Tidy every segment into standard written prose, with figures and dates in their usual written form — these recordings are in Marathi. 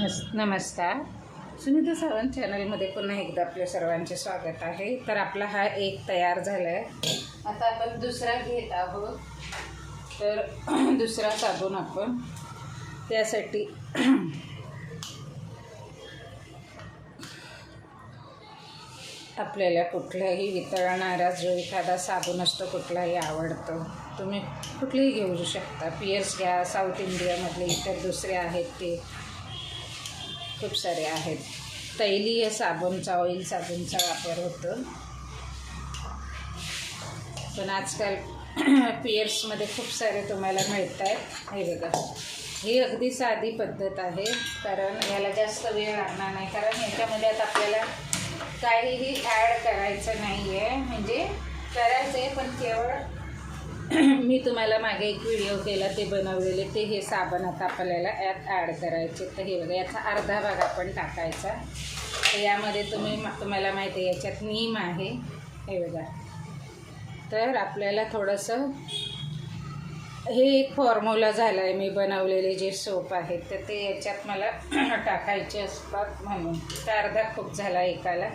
नमस्कार. सुनीता सावंत चॅनलमध्ये पुन्हा एकदा आपल्या सर्वांचे स्वागत आहे. तर आपला हा एक तयार झाला आहे. आता आपण दुसरा घेत आहोत. तर दुसरा साबण आपण त्यासाठी आपल्याला कुठलाही वितळणारा जो एखादा साबण असतो कुठलाही आवडतो, तुम्ही कुठलेही घेऊ शकता. पियर्स घ्या, साऊथ इंडियामधले इतर दुसरे आहेत ते खूप सारे आहेत. तैलीय साबणचा, ऑइल साबणचा वापर होतो. पण आजकाल पियर्समध्ये खूप सारे तुम्हाला मिळत आहेत. हे बघा, ही अगदी साधी पद्धत आहे, कारण याला जास्त वेळ लागणार नाही. कारण याच्यामध्ये आता आपल्याला काहीही ॲड करायचं नाही आहे. म्हणजे करायचं आहे, पण केवळ मी तुम्हाला मागे एक व्हिडिओ केला ते बनवलेले, ते हे साबण आता आपल्याला यात ॲड करायचे. तर हे बघा, याचा अर्धा भाग आपण टाकायचा. तर यामध्ये तुम्हाला माहिती आहे याच्यात नीम आहे. हे बघा, तर आपल्याला थोडंसं हे एक फॉर्म्युला झाला आहे. मी बनवलेले जे सोप आहेत तर ते याच्यात मला टाकायचे असतात म्हणून. तर अर्धा खूप झाला एकाला.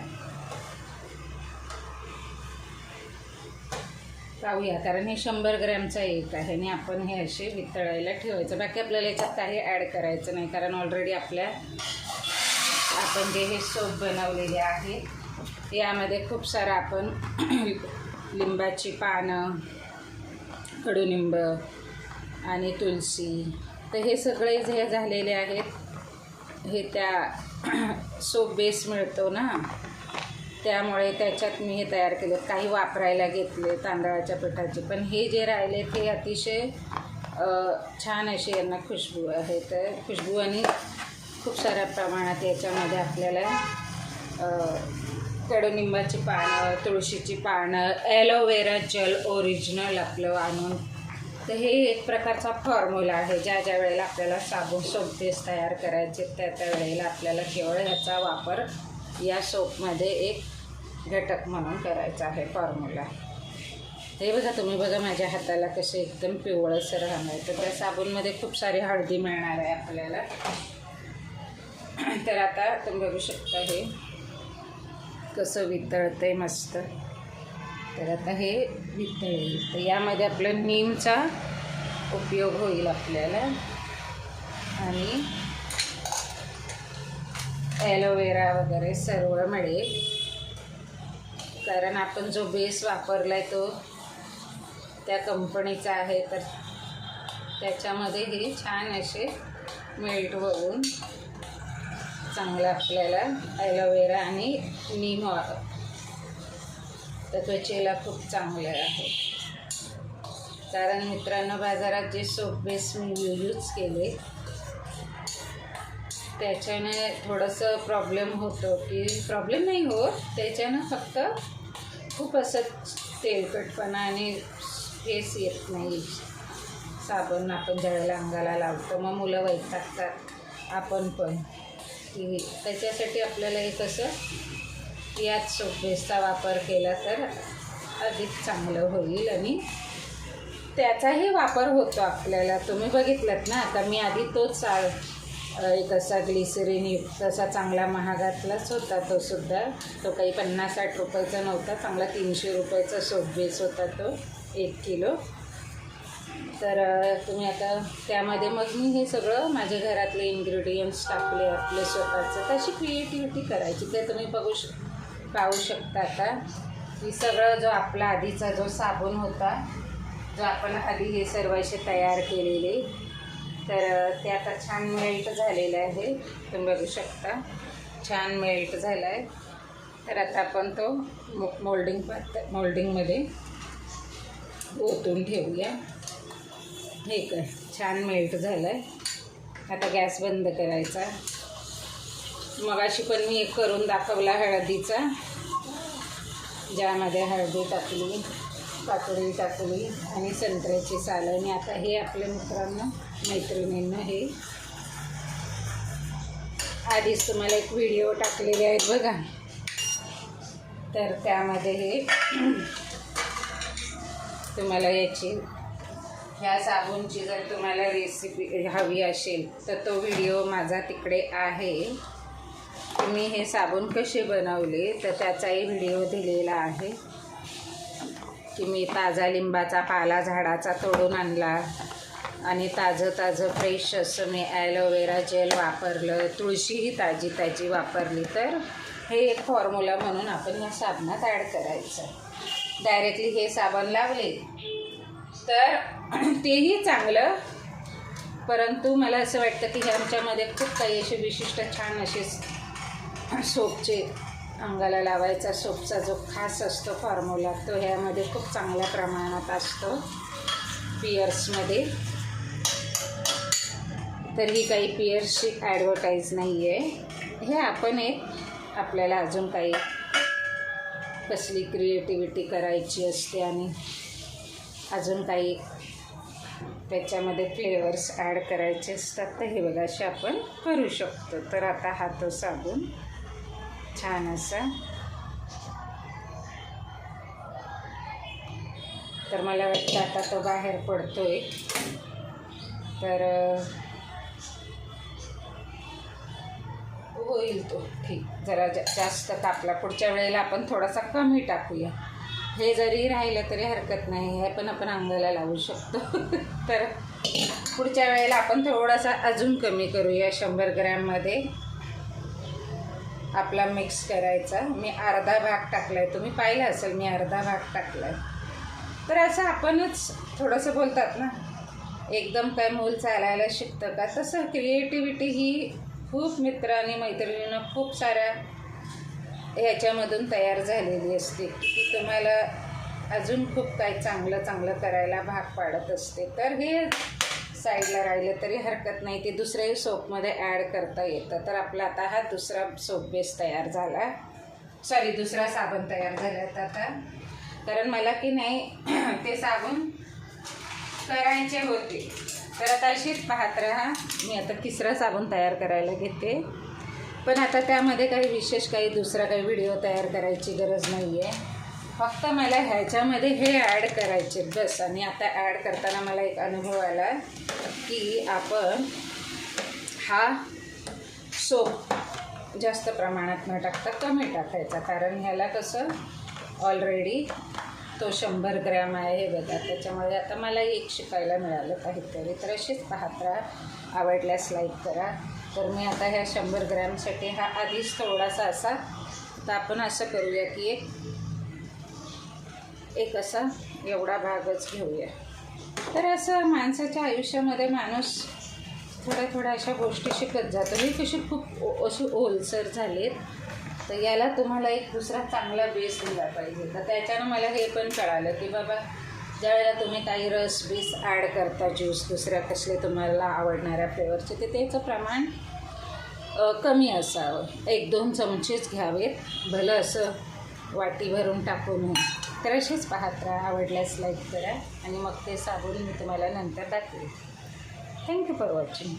पाहूया, कारण हे 100 ग्रॅमचा एक आहे आणि आपण हे असे वितळायला ठेवायचं. बाकी आपल्याला याच्यात काही ॲड करायचं नाही, कारण ऑलरेडी आपण जे हे सोप बनवलेले आहे यामध्ये खूप सारं आपण लिंबाची पानं, कडुनिंब आणि तुलसी, तर हे सगळे जे झालेले आहेत हे त्या सोप बेस मिळतो ना, त्यामुळे त्याच्यात मी हे तयार केले. काही वापरायला घेतले तांदळाच्या पिठाचे, पण हे जे राहिले ते अतिशय छान अशी यांना खुशबू आहे. तर खुशबू आणि खूप साऱ्या प्रमाणात याच्यामध्ये आपल्याला कडुनिंबाची पानं, तुळशीची पानं, ॲलोवेरा जेल ओरिजिनल आपलं आणून. तर हे एक प्रकारचा फॉर्म्युला आहे. ज्या वेळेला आपल्याला साबण सोप बेस तयार करायचे त्या वेळेला आपल्याला केवळ ह्याचा वापर या सोपमध्ये एक घटक म्हणून करायचा आहे फॉर्म्युला. हे बघा, तुम्ही बघा माझ्या हाताला कसे एकदम पिवळसर राहणार. तर त्या साबणमध्ये खूप सारी हळदी मिळणार आहे आपल्याला. तर आता तुम्ही बघू शकता हे कसं वितळतंय मस्त. तर आता हे वितळेल. तर यामध्ये आपलं नीमचा उपयोग होईल आपल्याला आणि ॲलोवेरा वगैरे सर्व मिळेल. कारण आपण जो बेस वापरला आहे तो त्या कंपनीचा आहे, तर त्याच्यामध्ये हे छान असे मेल्ट होऊन चांगलं आपल्याला ॲलोवेरा आणि नीम तर त्वचेला खूप चांगलं आहे. कारण मित्रांनो, बाजारात जे सोप बेस मी यूज केले त्याच्याने थोडंसं प्रॉब्लेम होतो, की प्रॉब्लेम नाही होत त्याच्यानं, फक्त खूप असं तेलकटपणा आणि फेस येत नाही. साबण आपण ज्यावेळेला अंगाला लावतो मग मुलं वैतागतात, आपण पण, की त्याच्यासाठी आपल्याला हे कसं याच सोप बेसचा वापर केला तर अधिक चांगलं होईल आणि त्याचाही वापर होतो आपल्याला. तुम्ही बघितलात ना, आता मी आधी तोच एक असा ग्लिसरीन युक्त असा चांगला महागातलाच होता तो सुद्धा. तो काही 50-60 रुपयाचा नव्हता, चांगला 300 रुपयाचा सोप बेस होता तो 1 किलो. तर तुम्ही आता त्यामध्ये मग मी हे सगळं माझ्या घरातले इन्ग्रेडियंट्स टाकले आपले स्वतःचं. तशी क्रिएटिव्हिटी करायची. ते तुम्ही पाहू शकता. आता ही सगळं जो आपला आधीचा जो साबण होता, जो आपण आधी हे सर्व असे तयार केलेले, तर ते आता छान मेल्ट झालेलं आहे. तुम्ही बघू शकता छान मेल्ट झाला आहे. तर आता आपण तो मोल्डिंगमध्ये ओतून ठेवूया. हे काय छान मेल्ट झालं आहे. आता गॅस बंद करायचा. मगाशी पण मी एक करून दाखवला हळदीचा, ज्यामध्ये हळदी टाकली, काकडी टाकली आणि संत्र्याची साल. आणि आता हे आपल्या मित्रांना मैत्रिणींना हे आधीच तुम्हाला एक व्हिडिओ टाकलेले आहेत बघा, तर त्यामध्ये हे तुम्हाला याची ह्या साबणची जर तुम्हाला रेसिपी हवी असेल तर तो व्हिडिओ माझा तिकडे आहे. मी हे साबण कसे बनवले तर त्याचाही व्हिडिओ दिलेला आहे की मी ताजा लिंबाचा पाला झाडाचा तोडून आणला आणि ताजं फ्रेश असं मी ॲलोवेरा जेल वापरलं, तुळशीही ताजी वापरली. तर हे एक फॉर्म्युला म्हणून आपण या साबणात ॲड करायचं. डायरेक्टली हे साबण लावले तर तेही चांगलं, परंतु मला असं वाटतं की ह्याच्यामध्ये खूप काही असे विशिष्ट छान असे सोपचे अंगाला लावायचा सोपचा जो खास असतो फॉर्म्युला तो ह्यामध्ये खूप चांगल्या प्रमाणात असतो पिअर्समध्ये. तर ही काही पिअर्सची ॲडव्हर्टाईज नाही आहे. हे आपण एक आपल्याला अजून काही कसली क्रिएटिव्हिटी करायची असते आणि अजून काही त्याच्यामध्ये फ्लेवर्स ॲड करायचे असतात तर हे बघा असे आपण करू शकतो. तर आता हा तो साबण छान असा, तर मला वाटतं आता तो बाहेर पडतोय तर होईल तो ठीक. जरा जास्त तापला, पुढच्या वेळेला आपण थोडासा कमी टाकूया. हे जरी राहिलं तरी हरकत नाही, हे पण आपण अंगाला लावू शकतो. तर पुढच्या वेळेला आपण थोडासा अजून कमी करूया. 100 ग्रॅममध्ये आपला मिक्स करायचा. मी अर्धा भाग टाकला आहे, तुम्ही पाहिलं असेल मी अर्धा भाग टाकला आहे. तर असं आपणच थोडंसं बोलतात ना, एकदम काय मूल चालायला शिकतं का, तसं क्रिएटिव्हिटी ही खूप मित्र आणि मैत्रिणींना खूप साऱ्या ह्याच्यामधून तयार झालेली असते की तुम्हाला अजून खूप काही चांगलं करायला भाग पाडत असते. तर हे साईडला राहिलं तरी हरकत नाही, ते दुसऱ्याही सोपमध्ये ॲड करता येतं. तर आपला आता हा दुसरा सोप बेस तयार झाला, दुसरा साबण तयार झाला आता. कारण मला की नाही ते साबण करायचे होते. तर आता अशीच पाहत राहा. मी आता तिसरा साबण तयार करायला घेते, पण आता त्यामध्ये काही विशेष दुसरा काही व्हिडिओ तयार करायची गरज नाही आहे. फक्त मला ह्याच्यामध्ये हे ॲड करायचे बस. आणि आता ॲड करताना मला एक अनुभव आला की आपण हा सोप जास्त प्रमाणात न टाकता कमी टाकायचा, कारण ह्याला कसं ऑलरेडी तो 100 ग्रॅम आहे हे बघा. त्याच्यामुळे आता मला एक शिकायला मिळालं काहीतरी. तर अशीच पाहत राहा, आवडल्यास लाईक करा. तर मी आता ह्या 100 ग्रॅमसाठी हा आधीच थोडासा असा, तर आपण असं करूया की एक असा एवढा भागच घेऊया. तर असं माणसाच्या आयुष्यामध्ये माणूस थोड्या अशा गोष्टी शिकत जातो. हे कशी खूप अशी ओलसर झालेत, तर याला तुम्हाला एक दुसरा चांगला बेस दिला पाहिजे. तर त्याच्यानं मला हे पण कळालं की बाबा ज्यावेळेला तुम्ही काही रस बीस ॲड करता, ज्यूस दुसऱ्या कसले तुम्हाला आवडणाऱ्या फ्लेवरचे, ते त्याचं प्रमाण कमी असावं. 1-2 चमचेच घ्यावेत, भलं असं वाटी भरून टाकू नये. तर असेच पाहत राहा, आवडल्यास लाईक करा आणि मग ते साबण मी तुम्हाला नंतर दाखवेन. Thank you for watching.